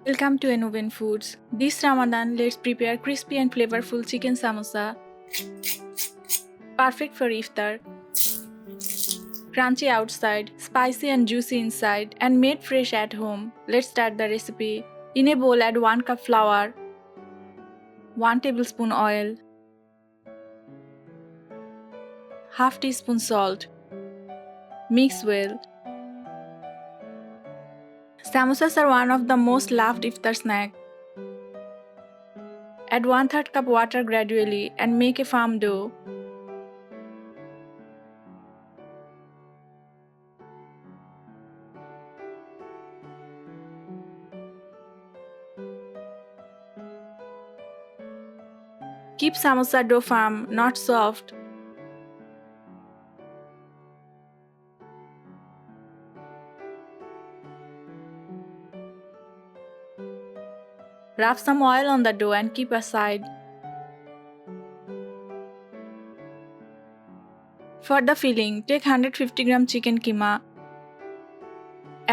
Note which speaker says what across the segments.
Speaker 1: Welcome to Enoven Foods. This Ramadan, let's prepare crispy and flavorful chicken samosa. Perfect for iftar. Crunchy outside, spicy and juicy inside, and made fresh at home. Let's start the recipe. In a bowl, add 1 cup flour, 1 tablespoon oil, half teaspoon salt. Mix well. Samosas are one of the most loved iftar snack. Add 1/3 cup water gradually and make a firm dough. Keep samosa dough firm, not soft. Rub some oil on the dough and keep aside. For the filling, take 150 gram chicken keema.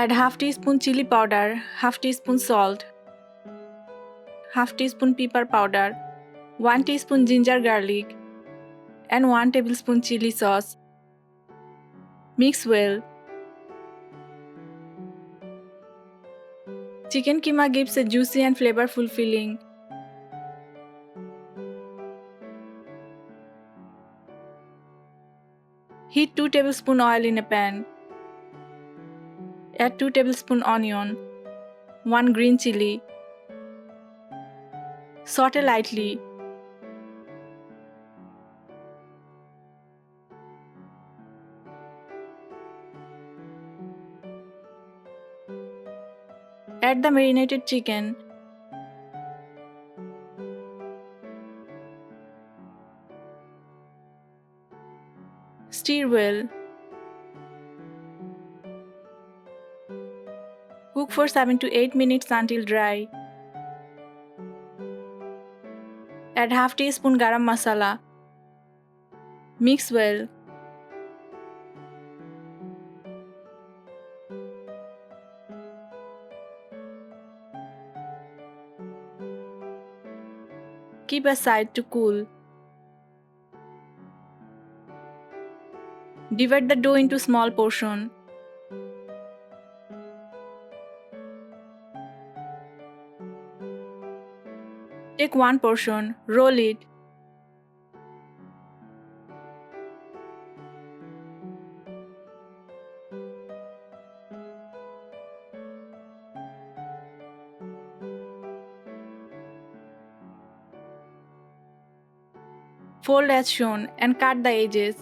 Speaker 1: Add half teaspoon chili powder, half teaspoon salt, half teaspoon pepper powder, 1 teaspoon ginger garlic, and 1 tablespoon chili sauce. Mix well. Chicken keema gives a juicy and flavorful filling. Heat 2 tablespoon oil in a pan. Add 2 tablespoon onion, 1 green chili. Saute lightly. Add the marinated chicken. Stir well. Cook for 7 to 8 minutes until dry. Add half teaspoon garam masala. Mix well. Keep aside to cool. Divide the dough into small portions. Take 1 portion, roll it. Fold as shown and cut the edges.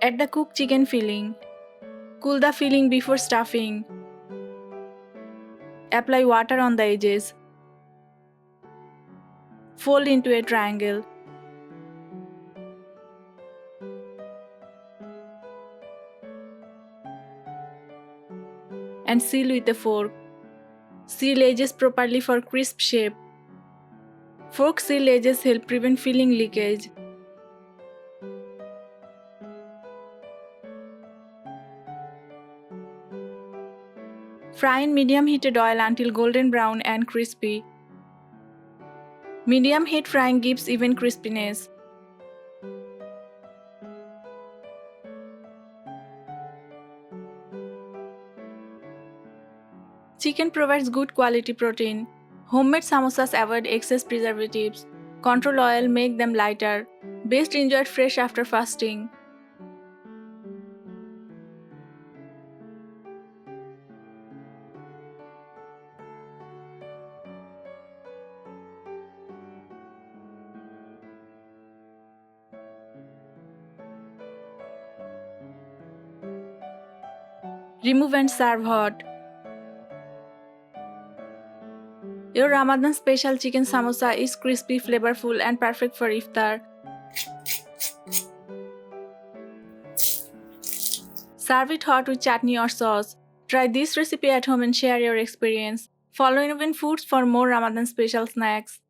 Speaker 1: Add the cooked chicken filling. Cool the filling before stuffing. Apply water on the edges. Fold into a triangle. And seal with a fork. Seal edges properly for crisp shape. Fork seal edges help prevent filling leakage. Fry in medium heated oil until golden brown and crispy. Medium heat frying gives even crispiness. Chicken provides good quality protein. Homemade samosas avoid excess preservatives. Control oil make them lighter. Best enjoyed fresh after fasting. Remove and serve hot. Your Ramadan special chicken samosa is crispy, flavorful, and perfect for iftar. Serve it hot with chutney or sauce. Try this recipe at home and share your experience. Follow Innovent Foods for more Ramadan special snacks.